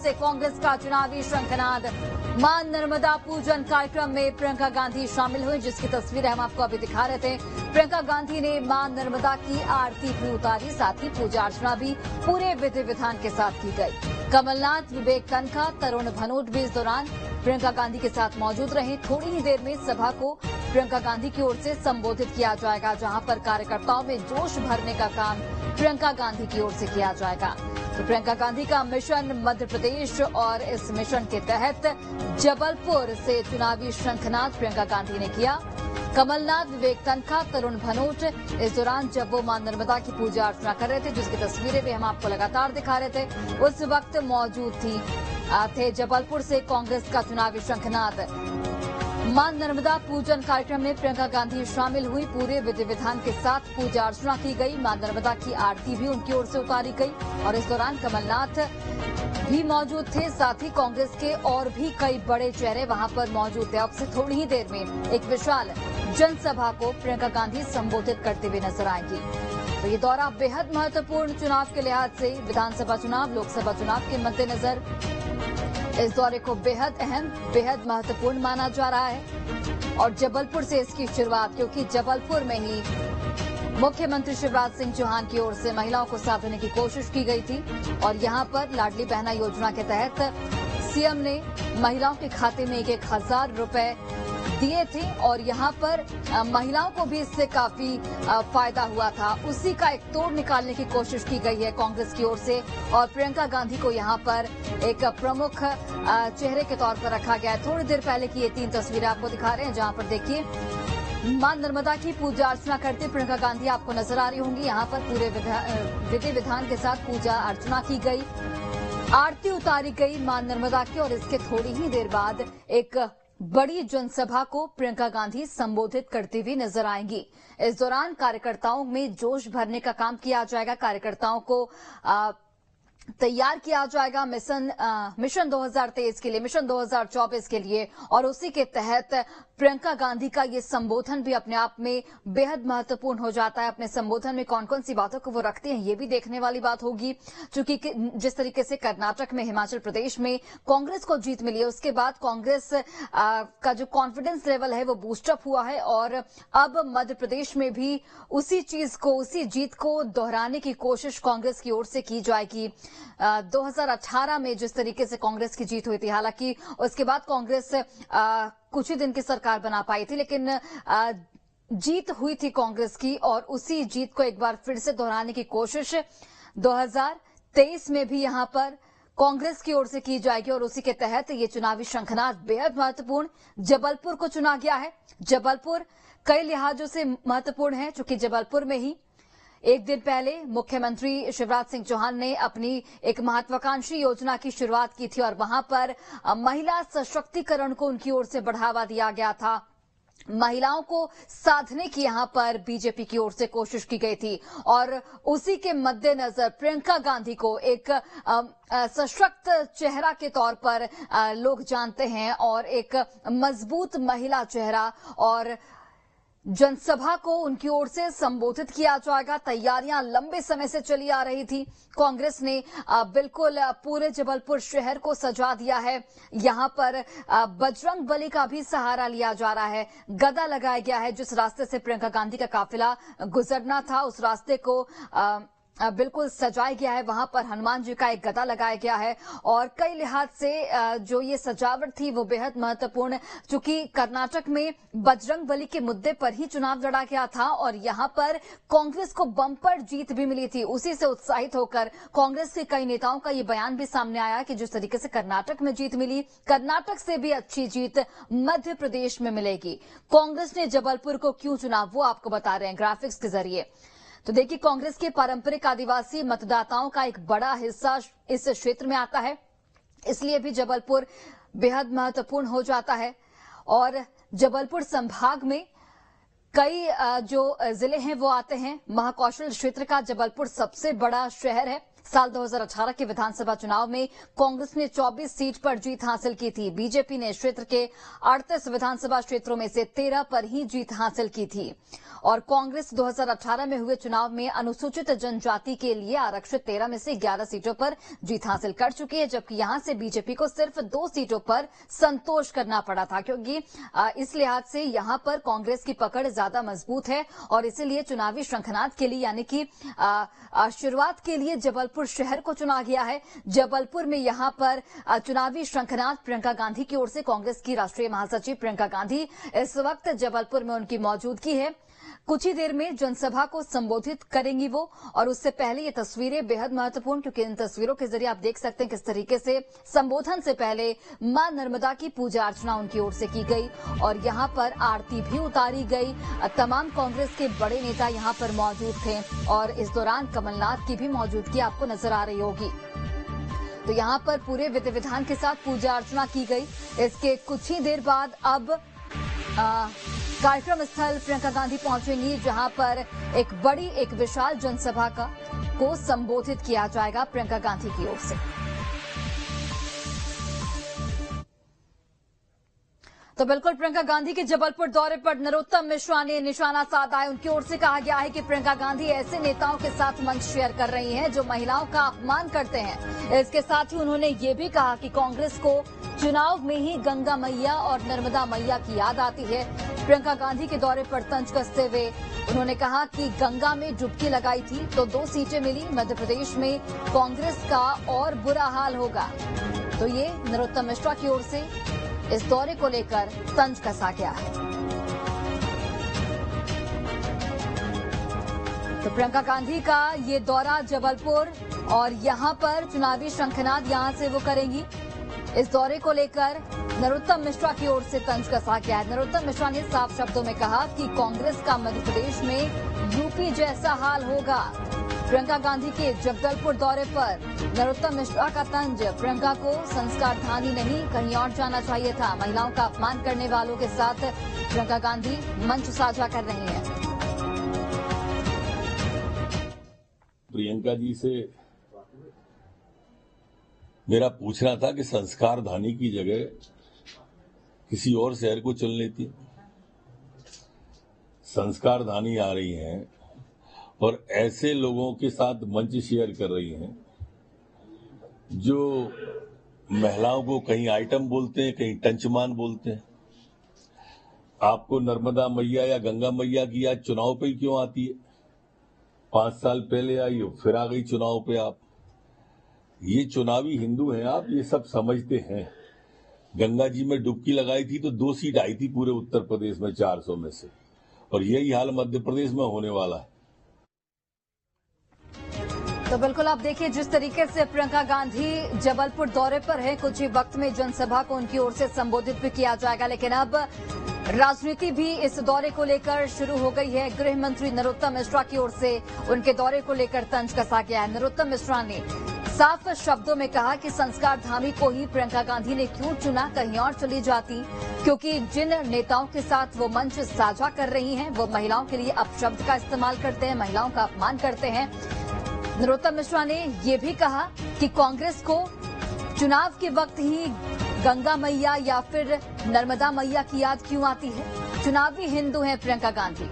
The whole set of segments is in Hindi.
से कांग्रेस का चुनावी शंखनाद। मां नर्मदा पूजन कार्यक्रम में प्रियंका गांधी शामिल हुई, जिसकी तस्वीरें हम आपको अभी दिखा रहे थे। प्रियंका गांधी ने मां नर्मदा की आरती भी उतारी, साथ ही पूजा अर्चना भी पूरे विधि विधान के साथ की गई। कमलनाथ, विवेक तनखा, तरुण भनोट भी इस दौरान प्रियंका गांधी के साथ मौजूद रहे। थोड़ी ही देर में सभा को प्रियंका गांधी की ओर से संबोधित किया जाएगा, जहां पर कार्यकर्ताओं में जोश भरने का काम प्रियंका गांधी की ओर से किया जाएगा। तो प्रियंका गांधी का मिशन मध्य प्रदेश, और इस मिशन के तहत जबलपुर से चुनावी शंखनाद प्रियंका गांधी ने किया। कमलनाथ, विवेक तनखा, तरुण भनोट इस दौरान जब वो मां नर्मदा की पूजा अर्चना कर रहे थे, जिसकी तस्वीरें भी हम आपको लगातार दिखा रहे थे, उस वक्त मौजूद थे जबलपुर से कांग्रेस का चुनावी शंखनाद। मां नर्मदा पूजन कार्यक्रम में प्रियंका गांधी शामिल हुई। पूरे विधि विधान के साथ पूजा अर्चना की गई। मां नर्मदा की आरती भी उनकी ओर से उतारी गई, और इस दौरान कमलनाथ भी मौजूद थे। साथ ही कांग्रेस के और भी कई बड़े चेहरे वहां पर मौजूद थे। अब से थोड़ी ही देर में एक विशाल जनसभा को प्रियंका गांधी संबोधित करते हुए नजर आएंगी। तो ये दौरा बेहद महत्वपूर्ण चुनाव के लिहाज से, विधानसभा चुनाव, लोकसभा चुनाव के मद्देनजर इस दौरे को बेहद अहम, बेहद महत्वपूर्ण माना जा रहा है। और जबलपुर से इसकी शुरुआत, क्योंकि जबलपुर में ही मुख्यमंत्री शिवराज सिंह चौहान की ओर से महिलाओं को साथ देने की कोशिश की गई थी, और यहां पर लाडली बहना योजना के तहत सीएम ने महिलाओं के खाते में 1,000 रुपए दिए थे, और यहां पर महिलाओं को भी इससे काफी फायदा हुआ था। उसी का एक तोड़ निकालने की कोशिश की गई है कांग्रेस की ओर से, और प्रियंका गांधी को यहां पर एक प्रमुख चेहरे के तौर पर रखा गया है। थोड़ी देर पहले की ये 3 तस्वीरें आपको दिखा रहे हैं, जहां पर देखिए मां नर्मदा की पूजा अर्चना करते प्रियंका गांधी आपको नजर आ रही होंगी। यहां पर पूरे विधि विधान के साथ पूजा अर्चना की गई, आरती उतारी गई मां नर्मदा की, और इसके थोड़ी ही देर बाद एक बड़ी जनसभा को प्रियंका गांधी संबोधित करती हुई नजर आएंगी। इस दौरान कार्यकर्ताओं में जोश भरने का काम किया जाएगा। कार्यकर्ताओं को तैयार किया जाएगा मिशन 2023 के लिए, मिशन 2024 के लिए, और उसी के तहत प्रियंका गांधी का ये संबोधन भी अपने आप में बेहद महत्वपूर्ण हो जाता है। अपने संबोधन में कौन कौन सी बातों को वो रखते हैं, ये भी देखने वाली बात होगी। क्योंकि जिस तरीके से कर्नाटक में, हिमाचल प्रदेश में कांग्रेस को जीत मिली है, उसके बाद कांग्रेस का जो कॉन्फिडेंस लेवल है वो बूस्टअप हुआ है, और अब मध्य प्रदेश में भी उसी चीज को, उसी जीत को दोहराने की कोशिश कांग्रेस की ओर से की जाएगी। 2018 में जिस तरीके से कांग्रेस की जीत हुई थी, हालांकि उसके बाद कांग्रेस कुछ ही दिन की सरकार बना पाई थी, लेकिन जीत हुई थी कांग्रेस की, और उसी जीत को एक बार फिर से दोहराने की कोशिश 2023 में भी यहां पर कांग्रेस की ओर से की जाएगी, और उसी के तहत ये चुनावी शंखनाद बेहद महत्वपूर्ण जबलपुर को चुना गया है। जबलपुर कई लिहाजों से महत्वपूर्ण है, चूंकि जबलपुर में ही एक दिन पहले मुख्यमंत्री शिवराज सिंह चौहान ने अपनी एक महत्वाकांक्षी योजना की शुरुआत की थी, और वहां पर महिला सशक्तिकरण को उनकी ओर से बढ़ावा दिया गया था। महिलाओं को साधने की यहां पर बीजेपी की ओर से कोशिश की गई थी, और उसी के मद्देनजर प्रियंका गांधी को एक सशक्त चेहरा के तौर पर लोग जानते हैं, और एक मजबूत महिला चेहरा, और जनसभा को उनकी ओर से संबोधित किया जाएगा। तैयारियां लंबे समय से चली आ रही थी। कांग्रेस ने बिल्कुल पूरे जबलपुर शहर को सजा दिया है। यहां पर बजरंग बली का भी सहारा लिया जा रहा है। गदा लगाया गया है। जिस रास्ते से प्रियंका गांधी का काफिला गुजरना था, उस रास्ते को बिल्कुल सजाया गया है। वहां पर हनुमान जी का एक गदा लगाया गया है, और कई लिहाज से जो ये सजावट थी वो बेहद महत्वपूर्ण, चूंकि कर्नाटक में बजरंग बली के मुद्दे पर ही चुनाव लड़ा गया था, और यहां पर कांग्रेस को बम्पर जीत भी मिली थी। उसी से उत्साहित होकर कांग्रेस के कई नेताओं का ये बयान भी सामने आया कि जिस तरीके से कर्नाटक में जीत मिली, कर्नाटक से भी अच्छी जीत मध्य प्रदेश में मिलेगी। कांग्रेस ने जबलपुर को क्यों चुना, वो आपको बता रहे हैं ग्राफिक्स के जरिए। तो देखिए, कांग्रेस के पारंपरिक आदिवासी मतदाताओं का एक बड़ा हिस्सा इस क्षेत्र में आता है, इसलिए भी जबलपुर बेहद महत्वपूर्ण हो जाता है। और जबलपुर संभाग में कई जो जिले हैं वो आते हैं। महाकौशल क्षेत्र का जबलपुर सबसे बड़ा शहर है, साल 2018 के विधानसभा चुनाव में कांग्रेस ने 24 सीट पर जीत हासिल की थी। बीजेपी ने क्षेत्र के 38 विधानसभा क्षेत्रों में से 13 पर ही जीत हासिल की थी और कांग्रेस 2018 में हुए चुनाव में अनुसूचित जनजाति के लिए आरक्षित 13 में से 11 सीटों पर जीत हासिल कर चुकी है, जबकि यहां से बीजेपी को सिर्फ 2 सीटों पर संतोष करना पड़ा था, क्योंकि इस लिहाज से यहां पर कांग्रेस की पकड़ ज्यादा मजबूत है और इसीलिए चुनावी शृंखलात के लिए यानी कि शुरुआत के लिए जबलपुर शहर को चुना गया है। जबलपुर में यहां पर चुनावी शृंखलात प्रियंका गांधी की ओर से कांग्रेस की राष्ट्रीय महासचिव प्रियंका गांधी इस वक्त जबलपुर में उनकी मौजूदगी है। कुछ ही देर में जनसभा को संबोधित करेंगी वो, और उससे पहले ये तस्वीरें बेहद महत्वपूर्ण, क्योंकि इन तस्वीरों के जरिए आप देख सकते हैं किस तरीके से संबोधन से पहले मां नर्मदा की पूजा अर्चना उनकी ओर से की गई और यहां पर आरती भी उतारी गई। तमाम कांग्रेस के बड़े नेता यहां पर मौजूद थे और इस दौरान कमलनाथ की भी मौजूदगी आपको नजर आ रही होगी। तो यहां पर पूरे विधि विधान के साथ पूजा अर्चना की गई। इसके कुछ ही देर बाद अब कार्यक्रम स्थल प्रियंका गांधी पहुंचेंगी, जहां पर एक विशाल जनसभा को संबोधित किया जाएगा प्रियंका गांधी की ओर से। तो बिल्कुल प्रियंका गांधी के जबलपुर दौरे पर नरोत्तम मिश्रा ने निशाना साधा है। उनकी ओर से कहा गया है कि प्रियंका गांधी ऐसे नेताओं के साथ मंच शेयर कर रही हैं जो महिलाओं का अपमान करते हैं। इसके साथ ही उन्होंने ये भी कहा कि कांग्रेस को चुनाव में ही गंगा मैया और नर्मदा मैया की याद आती है। प्रियंका गांधी के दौरे पर तंज कसते हुए उन्होंने कहा कि गंगा में डुबकी लगाई थी तो 2 सीटें मिली, मध्य प्रदेश में कांग्रेस का और बुरा हाल होगा। तो ये नरोत्तम मिश्रा की ओर से इस दौरे को लेकर तंज कसा गया है। तो प्रियंका गांधी का ये दौरा जबलपुर और यहां पर चुनावी शृंखलात यहां से वो करेंगी। इस दौरे को लेकर नरोत्तम मिश्रा की ओर से तंज कसा गया है। नरोत्तम मिश्रा ने साफ शब्दों में कहा कि कांग्रेस का मध्य प्रदेश में यूपी जैसा हाल होगा। प्रियंका गांधी के जगदलपुर दौरे पर नरोत्तम मिश्रा का तंज, प्रियंका को संस्कारधानी नहीं कहीं और जाना चाहिए था। महिलाओं का अपमान करने वालों के साथ प्रियंका गांधी मंच साझा कर रही हैं। प्रियंका जी से मेरा पूछना था कि संस्कारधानी की जगह किसी और शहर को चुन लेती। संस्कारधानी आ रही हैं और ऐसे लोगों के साथ मंच शेयर कर रही हैं जो महिलाओं को कहीं आइटम बोलते हैं, कहीं टंचमान बोलते हैं। आपको नर्मदा मैया या गंगा मैया की याद चुनाव पे ही क्यों आती है? 5 साल पहले आई हो, फिर आ गई चुनाव पे आप। ये चुनावी हिंदू हैं आप, ये सब समझते हैं। गंगा जी में डुबकी लगाई थी तो 2 सीट आई थी पूरे उत्तर प्रदेश में 400 में से, और यही हाल मध्य प्रदेश में होने वाला है। तो बिल्कुल आप देखिए जिस तरीके से प्रियंका गांधी जबलपुर दौरे पर है, कुछ ही वक्त में जनसभा को उनकी ओर से संबोधित भी किया जाएगा। लेकिन अब राजनीति भी इस दौरे को लेकर शुरू हो गई है। गृह मंत्री नरोत्तम मिश्रा की ओर से उनके दौरे को लेकर तंज कसा गया है। नरोत्तम मिश्रा ने साफ शब्दों में कहा कि संस्कारधामी को ही प्रियंका गांधी ने क्यों चुना, कहीं और चली जाती, क्योंकि जिन नेताओं के साथ वो मंच साझा कर रही हैं वो महिलाओं के लिए अपशब्द का इस्तेमाल करते हैं, महिलाओं का अपमान करते हैं। नरोत्तम मिश्रा ने ये भी कहा कि कांग्रेस को चुनाव के वक्त ही गंगा मैया या फिर नर्मदा मैया की याद क्यों आती है। चुनावी हिंदू हैं प्रियंका गांधी।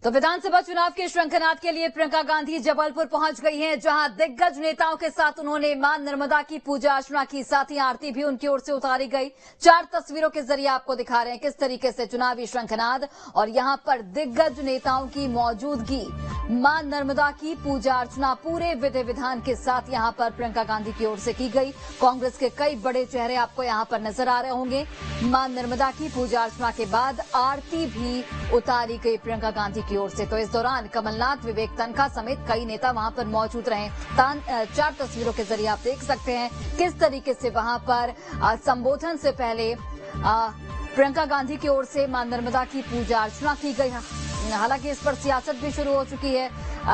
तो विधानसभा चुनाव के शृंखलात के लिए प्रियंका गांधी जबलपुर पहुंच गई हैं, जहां दिग्गज नेताओं के साथ उन्होंने मां नर्मदा की पूजा अर्चना की, साथ ही आरती भी उनकी ओर से उतारी गई। 4 तस्वीरों के जरिए आपको दिखा रहे हैं किस तरीके से चुनावी शृंखलात और यहां पर दिग्गज नेताओं की मौजूदगी, मां नर्मदा की पूजा अर्चना पूरे विधि विधान के साथ यहां पर प्रियंका गांधी की ओर से की गई। कांग्रेस के कई बड़े चेहरे आपको यहां पर नजर आ रहे होंगे। मां नर्मदा की पूजा अर्चना के बाद आरती भी उतारी गई प्रियंका गांधी की ओर से। तो इस दौरान कमलनाथ, विवेक तनखा समेत कई नेता वहां पर मौजूद रहे। 4 तस्वीरों के जरिए आप देख सकते हैं किस तरीके से वहां पर संबोधन से पहले प्रियंका गांधी की ओर से मां नर्मदा की पूजा अर्चना की गई। हालांकि इस पर सियासत भी शुरू हो चुकी है,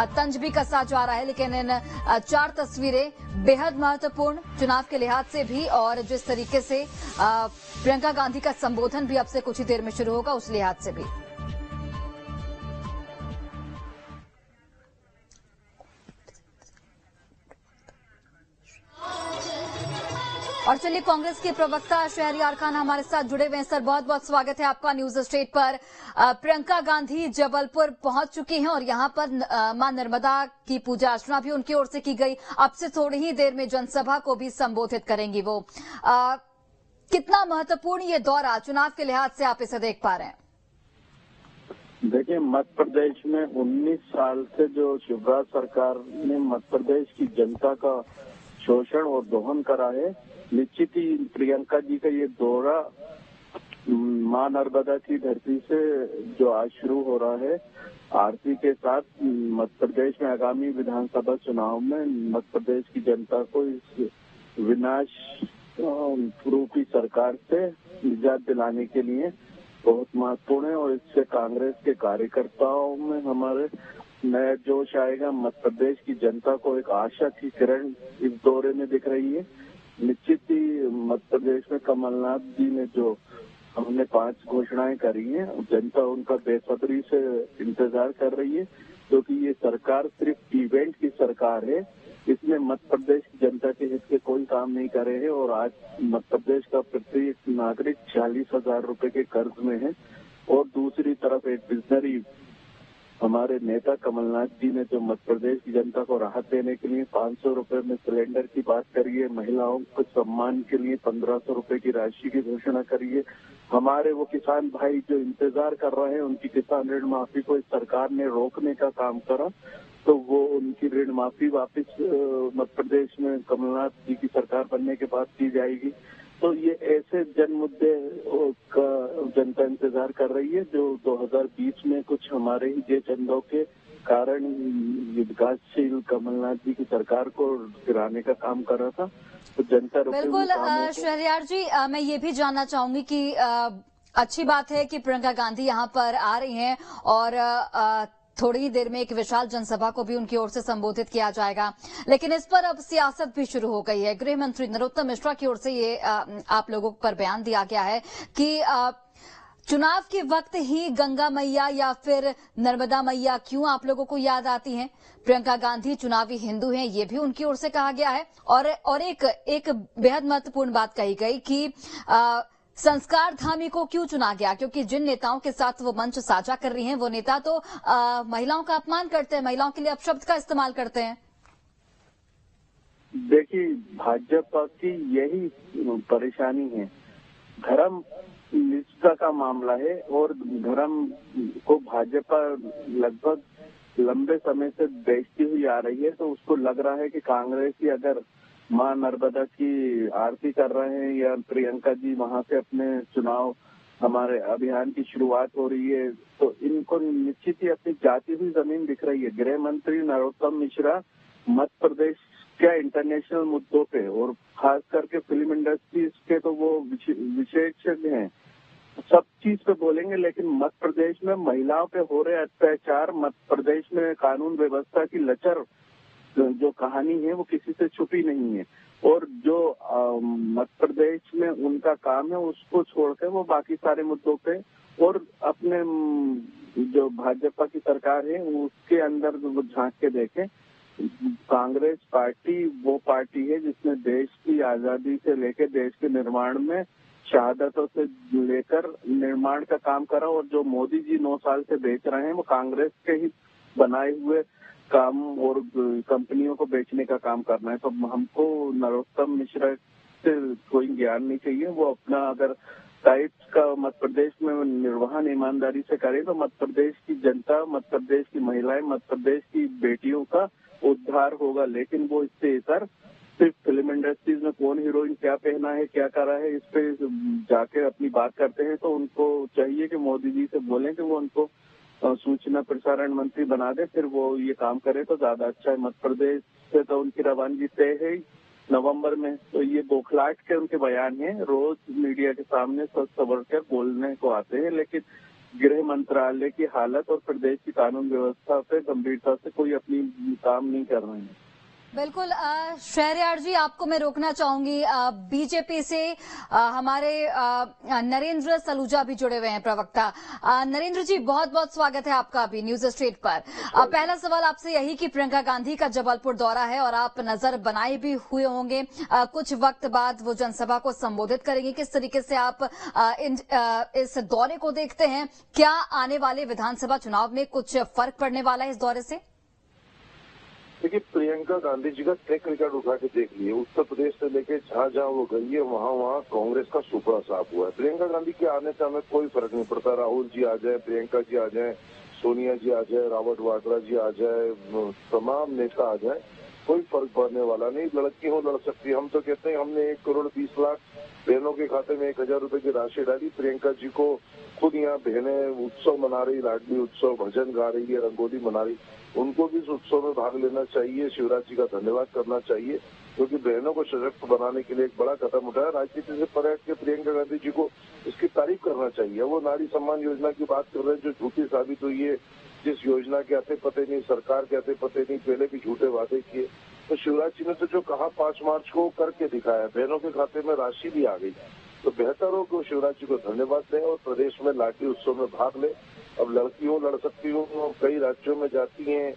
तंज भी कसा जा रहा है, लेकिन इन 4 तस्वीरें बेहद महत्वपूर्ण चुनाव के लिहाज से भी और जिस तरीके से प्रियंका गांधी का संबोधन भी अब से कुछ ही देर में शुरू होगा उस लिहाज से भी। और चलिए, कांग्रेस के प्रवक्ता शहरयार खान हमारे साथ जुड़े हुए हैं। सर, बहुत बहुत स्वागत है आपका न्यूज स्टेट पर। प्रियंका गांधी जबलपुर पहुंच चुकी हैं और यहां पर मां नर्मदा की पूजा अर्चना भी उनकी ओर से की गई। अब से थोड़ी ही देर में जनसभा को भी संबोधित करेंगी वो। कितना महत्वपूर्ण ये दौरा चुनाव के लिहाज से आप इसे देख पा रहे हैं? देखिए, मध्य प्रदेश में 19 साल से जो शिवराज सरकार ने मध्य प्रदेश की जनता का शोषण और दोहन करा है, निश्चित ही प्रियंका जी का ये दौरा मां नर्मदा की धरती से जो आज शुरू हो रहा है, आरती के साथ मध्य प्रदेश में आगामी विधानसभा चुनाव में मध्य प्रदेश की जनता को इस विनाश रूपी सरकार से निजात दिलाने के लिए बहुत महत्वपूर्ण है। और इससे कांग्रेस के कार्यकर्ताओं में हमारे नया जोश आएगा। मध्य प्रदेश की जनता को एक आशा की किरण इस दौरे में दिख रही है। निश्चित ही मध्य प्रदेश में कमलनाथ जी ने जो हमने 5 घोषणाएं करी हैं, जनता उनका बेसब्री से इंतजार कर रही है, क्योंकि ये सरकार सिर्फ इवेंट की सरकार है। इसमें मध्य प्रदेश की जनता के हित के कोई काम नहीं करे हैं। और आज मध्य प्रदेश का प्रत्येक नागरिक 40,000 रुपए के कर्ज में है। और दूसरी तरफ एक विजनरी हमारे नेता कमलनाथ जी ने जो मध्य प्रदेश की जनता को राहत देने के लिए 500 रुपए में सिलेंडर की बात करी है, महिलाओं को सम्मान के लिए 1500 रुपए की राशि की घोषणा करी है। हमारे वो किसान भाई जो इंतजार कर रहे हैं, उनकी किसान ऋण माफी को इस सरकार ने रोकने का काम करा, तो वो उनकी ऋण माफी वापस मध्य प्रदेश में कमलनाथ जी की सरकार बनने के बाद की जाएगी। तो ये ऐसे जन मुद्दे का जनता इंतजार कर रही है, जो 2020 में कुछ हमारे ही जे चंदों के कारण विकासशील कमलनाथ जी की सरकार को गिराने का काम कर रहा था। तो जनता बिल्कुल शहरयार जी, मैं ये भी जानना चाहूंगी कि अच्छी बात है कि प्रियंका गांधी यहाँ पर आ रही हैं और थोड़ी ही देर में एक विशाल जनसभा को भी उनकी ओर से संबोधित किया जाएगा, लेकिन इस पर अब सियासत भी शुरू हो गई है। गृह मंत्री नरोत्तम मिश्रा की ओर से ये आप लोगों पर बयान दिया गया है कि चुनाव के वक्त ही गंगा मैया या फिर नर्मदा मैया क्यों आप लोगों को याद आती हैं? प्रियंका गांधी चुनावी हिंदू हैं, ये भी उनकी ओर से कहा गया है। और एक बेहद महत्वपूर्ण बात कही गई कि संस्कार धामी को क्यों चुना गया, क्योंकि जिन नेताओं के साथ वो मंच साझा कर रही हैं, वो नेता तो महिलाओं का अपमान करते हैं, महिलाओं के लिए अपशब्द का इस्तेमाल करते हैं। देखिए, भाजपा की यही परेशानी है। धर्म निष्ठा का मामला है और धर्म को भाजपा लगभग लंबे समय से बेचती हुई आ रही है। तो उसको लग रहा है कि कांग्रेस ही अगर मां नर्मदा की आरती कर रहे हैं या प्रियंका जी वहां से अपने चुनाव हमारे अभियान की शुरुआत हो रही है, तो इनको निश्चित ही अपनी जाती हुई जमीन दिख रही है। गृह मंत्री नरोत्तम मिश्रा मध्य प्रदेश के इंटरनेशनल मुद्दों पे और खास करके फिल्म इंडस्ट्रीज के तो वो विशेषज्ञ हैं, सब चीज पे बोलेंगे। लेकिन मध्य प्रदेश में महिलाओं पे हो रहे अत्याचार, मध्य प्रदेश में कानून व्यवस्था की लचर जो कहानी है वो किसी से छुपी नहीं है। और जो मध्य प्रदेश में उनका काम है उसको छोड़कर वो बाकी सारे मुद्दों पे और अपने जो भाजपा की सरकार है उसके अंदर वो झांक के देखें। कांग्रेस पार्टी वो पार्टी है जिसने देश की आजादी से लेकर देश के निर्माण में शहादतों से लेकर निर्माण का काम करा। और जो मोदी जी 9 साल से बेच रहे हैं वो कांग्रेस के ही बनाए हुए काम और कंपनियों को बेचने का काम करना है। तो हमको नरोत्तम मिश्रा से कोई ज्ञान नहीं चाहिए। वो अपना अगर दायित्व का मध्य प्रदेश में निर्वहन ईमानदारी से करे तो मध्य प्रदेश की जनता, मध्य प्रदेश की महिलाएं, मध्य प्रदेश की बेटियों का उद्धार होगा। लेकिन वो इससे इतर सिर्फ फिल्म इंडस्ट्रीज में कौन हीरोइन क्या पहना है, क्या कर रहा है, इस पे जाके अपनी बात करते हैं। तो उनको चाहिए कि मोदी जी से बोलें कि वो उनको सूचना प्रसारण मंत्री बना दे, फिर वो ये काम करे तो ज्यादा अच्छा है। मध्य प्रदेश से तो उनकी रवानगी तय है नवंबर में। तो ये बौखलाहट के उनके बयान हैं, रोज मीडिया के सामने सच सवर कर बोलने को आते हैं, लेकिन गृह मंत्रालय की हालत और प्रदेश की कानून व्यवस्था पे गंभीरता से कोई अपनी काम नहीं कर रहे हैं। बिल्कुल शहरयार जी, आपको मैं रोकना चाहूंगी। बीजेपी से हमारे नरेंद्र सलूजा भी जुड़े हुए हैं, प्रवक्ता। नरेंद्र जी, बहुत बहुत स्वागत है आपका अभी न्यूज स्ट्रीट पर। पहला सवाल आपसे यही कि प्रियंका गांधी का जबलपुर दौरा है और आप नजर बनाए भी हुए होंगे। कुछ वक्त बाद वो जनसभा को संबोधित करेंगे। किस तरीके से आप इस दौरे को देखते हैं? क्या आने वाले विधानसभा चुनाव में कुछ फर्क पड़ने वाला है इस दौरे से? देखिए, प्रियंका गांधी जी का ट्रैक रिकॉर्ड उठा के देख लिए। उत्तर प्रदेश से लेके जहाँ जहाँ वो गई है वहाँ कांग्रेस का सुपड़ा साफ हुआ है। प्रियंका गांधी के आने से हमें कोई फर्क नहीं पड़ता। राहुल जी आ जाए, प्रियंका जी आ जाए, सोनिया जी आ जाए, रॉबर्ट वाड्रा जी आ जाए, तमाम नेता आ जाए, कोई फर्क पड़ने वाला नहीं। लड़की हो लड़ सकती है। हम तो कहते हैं हमने 1,20,00,000 बहनों के खाते में 1,000 रुपए की राशि डाली। प्रियंका जी को खुद यहाँ बहनें उत्सव मना रही, लाडली उत्सव, भजन गा रही है, रंगोली मना रही। उनको भी इस उत्सव में भाग लेना चाहिए। शिवराज जी का धन्यवाद करना चाहिए, क्योंकि बहनों को सशक्त बनाने के लिए एक बड़ा कदम उठाया। राजनीति से पलट के प्रियंका गांधी जी को इसकी तारीफ करना चाहिए। वो नारी सम्मान योजना की बात कर रहे हैं, जो झूठी साबित हुई है, जिस योजना के आते पते नहीं, सरकार के आते पते नहीं, पहले भी झूठे वादे किए। तो शिवराज जी ने तो जो कहा 5 मार्च को करके दिखाया, बहनों के खाते में राशि भी आ गई। तो बेहतर हो कि शिवराज जी को धन्यवाद दें और प्रदेश में लाडली उत्सव में भाग ले। अब लड़की हो लड़ सकती हूँ, कई राज्यों में जाती हैं,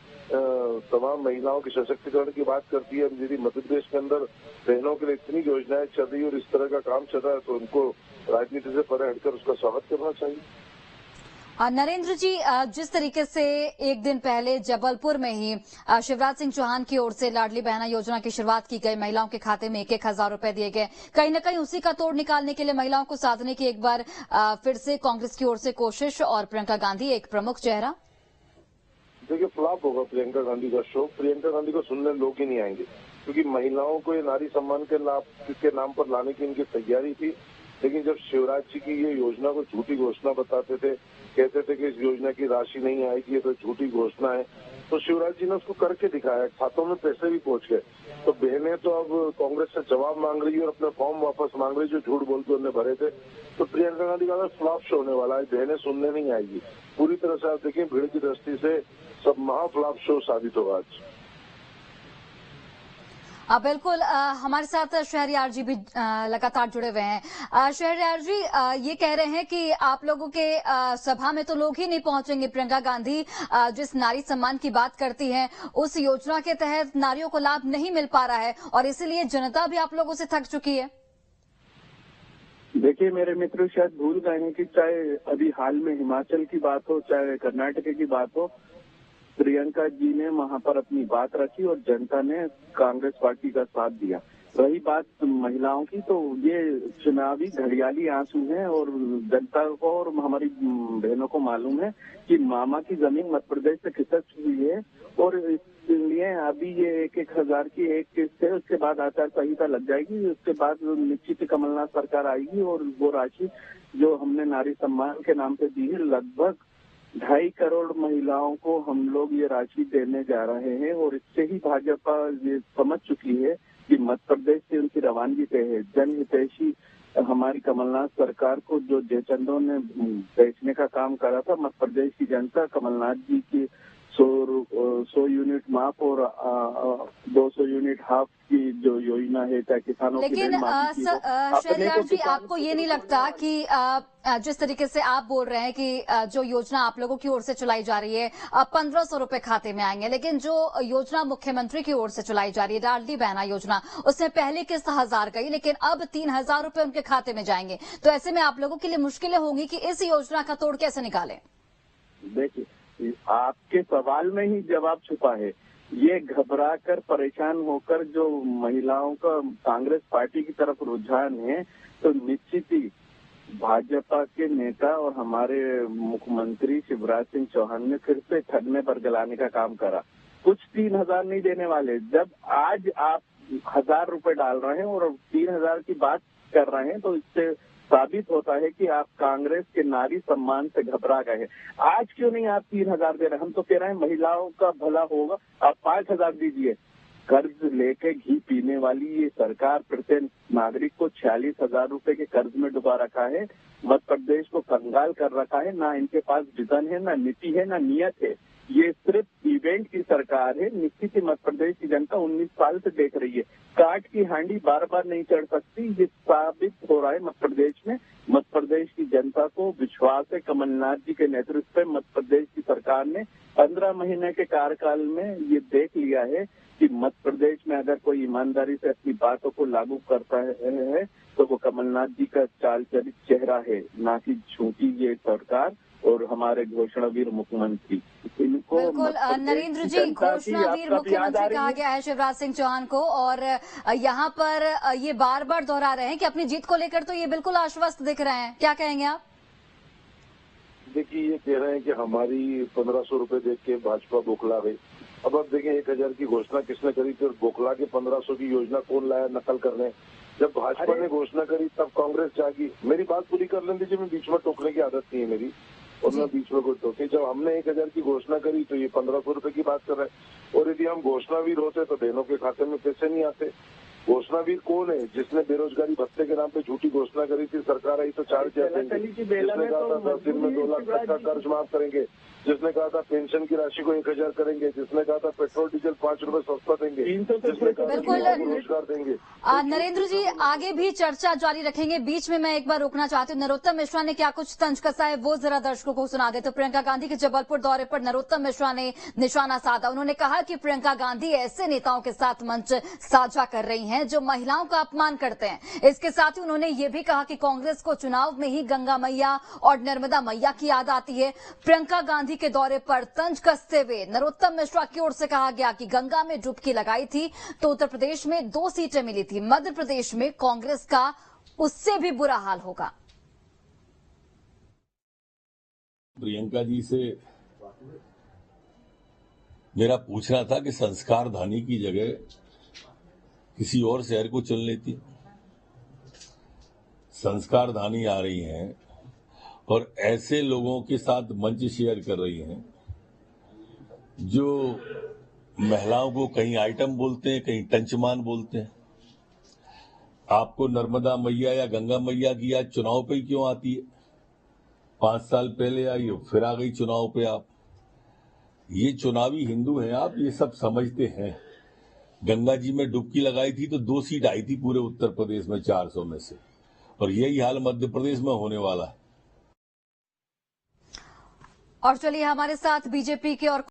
तमाम महिलाओं के सशक्तिकरण की बात करती है। यदि मध्य प्रदेश के अंदर बहनों के लिए इतनी योजनाएं चल रही है और इस तरह का काम चल रहा है, तो उनको राजनीति से परे हटकर उसका स्वागत करना चाहिए। नरेंद्र जी, जिस तरीके से एक दिन पहले जबलपुर में ही शिवराज सिंह चौहान की ओर से लाडली बहना योजना की शुरुआत की गई, महिलाओं के खाते में 1,000 रुपए दिए गए, कहीं न कहीं उसी का तोड़ निकालने के लिए महिलाओं को साधने की एक बार फिर से कांग्रेस की ओर से कोशिश, और प्रियंका गांधी एक प्रमुख चेहरा। देखिए, फ्लॉप होगा प्रियंका गांधी का शो। प्रियंका गांधी को सुनने लोग ही नहीं आएंगे, क्योंकि महिलाओं को ये नारी सम्मान के नाम पर लाने की इनकी तैयारी थी। लेकिन जब शिवराज जी की ये योजना को झूठी घोषणा बताते थे, कहते थे कि इस योजना की राशि नहीं आएगी, ये तो झूठी घोषणा है, तो शिवराज जी ने उसको करके दिखाया। खातों में पैसे भी पहुंच गए। तो बहनें तो अब कांग्रेस से जवाब मांग रही है और अपने फॉर्म वापस मांग रही, जो झूठ बोल के उन्हें भरे थे। तो प्रियंका गांधी का फ्लॉप शो होने वाला है। बहनें सुनने नहीं आएगी। पूरी तरह से आप देखिए, भीड़ की दृष्टि से सब महा फ्लॉप शो साबित होगा आज। बिल्कुल, हमारे साथ शहरयार जी भी लगातार जुड़े हुए हैं। शहरयार जी, ये कह रहे हैं कि आप लोगों के सभा में तो लोग ही नहीं पहुंचेंगे। प्रियंका गांधी जिस नारी सम्मान की बात करती हैं, उस योजना के तहत नारियों को लाभ नहीं मिल पा रहा है और इसीलिए जनता भी आप लोगों से थक चुकी है। देखिए मेरे मित्र, शायद भूल गए हैं कि चाहे अभी हाल में हिमाचल की बात हो, चाहे कर्नाटक की बात हो, प्रियंका जी ने वहां पर अपनी बात रखी और जनता ने कांग्रेस पार्टी का साथ दिया। रही बात महिलाओं की, तो ये चुनावी घड़ियाली आंसू हैं और जनता को और हमारी बहनों को मालूम है कि मामा की जमीन मध्य प्रदेश से खिसक चुकी है और इसलिए अभी ये 1,000 की एक किस्त है। उसके बाद आचार संहिता लग जाएगी, उसके बाद निश्चित कमलनाथ सरकार आएगी और वो राशि जो हमने नारी सम्मान के नाम पे दी है, लगभग 2.5 करोड़ महिलाओं को हम लोग ये राशि देने जा रहे हैं। और इससे ही भाजपा ये समझ चुकी है कि मध्य प्रदेश से उनकी रवानगी तय है। जनहितैषी हमारी कमलनाथ सरकार को जो जयचंदों ने बेचने का काम करा था, मध्य प्रदेश की जनता कमलनाथ जी की 100 यूनिट माफ और 200 यूनिट हाफ की जो योजना है, चाहे किसानों की ऋण माफी की हो। शहरयार जी, आपको ये नहीं लगता कि जिस तरीके से आप बोल रहे हैं कि जो योजना आप लोगों की ओर से चलाई जा रही है 1,500 रुपए खाते में आएंगे, लेकिन जो योजना मुख्यमंत्री की ओर से चलाई जा रही है लाडली बहना योजना, उसमें पहली किस्त 1,000 गई, लेकिन अब 3,000 रुपए उनके खाते में जाएंगे। तो ऐसे में आप लोगों के लिए मुश्किलें होंगी कि इस योजना का तोड़ कैसे निकालें। देखिए, आपके सवाल में ही जवाब छुपा है। ये घबरा कर परेशान होकर जो महिलाओं का कांग्रेस पार्टी की तरफ रुझान है, तो निश्चित ही भाजपा के नेता और हमारे मुख्यमंत्री शिवराज सिंह चौहान ने फिर से ठगने पर गलाने का काम करा। कुछ 3,000 नहीं देने वाले। जब आज आप 1,000 रुपए डाल रहे हैं और 3,000 की बात कर रहे हैं, तो इससे साबित होता है कि आप कांग्रेस के नारी सम्मान से घबरा गए हैं। आज क्यों नहीं आप 3,000 दे रहे हैं? हम तो कह रहे हैं महिलाओं का भला होगा, आप 5,000 दीजिए। कर्ज लेके घी पीने वाली ये सरकार प्रत्येक नागरिक को 46,000 रुपए के कर्ज में डुबा रखा है। मध्य प्रदेश को कंगाल कर रखा है। ना इनके पास विजन है, ना नीति है, ना नियत है। ये सिर्फ इवेंट की सरकार है। निश्चित ही मध्य प्रदेश की जनता 19 साल से देख रही है। काट की हांडी बार बार नहीं चढ़ सकती, ये साबित हो रहा है मध्य प्रदेश में। मध्य प्रदेश की जनता को विश्वास है कमलनाथ जी के नेतृत्व में। मध्य प्रदेश की सरकार ने 15 महीने के कार्यकाल में ये देख लिया है कि मध्य प्रदेश में अगर कोई ईमानदारी से अपनी बातों को लागू करता है तो वो कमलनाथ जी का चाल चलित चेहरा है, ना कि झूठी ये सरकार और हमारे घोषणावीर मुख्यमंत्री। इनको बिल्कुल नरेंद्र जी, घोषणावीर मुख्यमंत्री कहा गया है शिवराज सिंह चौहान को, और यहाँ पर ये बार बार दोहरा रहे हैं कि अपनी जीत को लेकर तो ये बिल्कुल आश्वस्त दिख रहे हैं। क्या कहेंगे आप? देखिए, ये कह रहे हैं कि हमारी 1500 रुपए देख के भाजपा बौखला गई। अब आप देखें 1000 की घोषणा किसने करी थी और बौखला के 1500 की योजना कौन लाया नकल करने? जब भाजपा ने घोषणा करी तब कांग्रेस जागी। मेरी बात पूरी कर लेने दीजिए, मैं बीच में टोकने की आदत नहीं है मेरी, और मैं बीच में कोई टोके। जब हमने 1000 की घोषणा करी तो ये 1500 रुपए की बात कर रहे हैं। और यदि हम घोषणावीर होते तो बहनों के खाते में पैसे नहीं आते। घोषणावीर कौन है? जिसने बेरोजगारी भत्ते के नाम पे झूठी घोषणा करी थी, सरकार आई तो चार्ज देंगे, जिसने कहा था 10 दिन में 2 लाख तक का कर्ज माफ करेंगे, जिसने कहा था पेंशन की राशि को 1000 करेंगे, जिसने कहा था पेट्रोल डीजल 5 रुपए सस्ता देंगे, जिसने कहा था रोजगार देंगे। नरेंद्र जी, आगे भी चर्चा जारी रखेंगे। बीच में मैं एक बार रोकना चाहती हूँ, नरोत्तम मिश्रा ने क्या कुछ तंज कसा है वो जरा दर्शकों को सुना दे। तो प्रियंका गांधी के जबलपुर दौरे पर नरोत्तम मिश्रा ने निशाना साधा। उन्होंने कहा कि प्रियंका गांधी ऐसे नेताओं के साथ मंच साझा कर रही हैं जो महिलाओं का अपमान करते हैं। इसके साथ ही उन्होंने ये भी कहा कि कांग्रेस को चुनाव में ही गंगा मैया और नर्मदा मैया की याद आती है। प्रियंका गांधी के दौरे पर तंज कसते हुए नरोत्तम मिश्रा की ओर से कहा गया कि गंगा में डुबकी लगाई थी तो उत्तर प्रदेश में 2 सीटें मिली थी, मध्य प्रदेश में कांग्रेस का उससे भी बुरा हाल होगा। प्रियंका जी से मेरा पूछना था कि संस्कार धानी की जगह किसी और शहर को चुन लेती। संस्कार धानी आ रही हैं और ऐसे लोगों के साथ मंच शेयर कर रही हैं जो महिलाओं को कहीं आइटम बोलते हैं, कहीं टंचमान बोलते हैं। आपको नर्मदा मैया या गंगा मैया की याद चुनाव पे ही क्यों आती है? 5 साल पहले आई, फिर आ गई चुनाव पे आप। ये चुनावी हिंदू हैं आप, ये सब समझते हैं। गंगा जी में डुबकी लगाई थी तो 2 सीट आई थी पूरे उत्तर प्रदेश में 400 में से, और यही हाल मध्य प्रदेश में होने वाला है। और चलिए हमारे साथ बीजेपी के और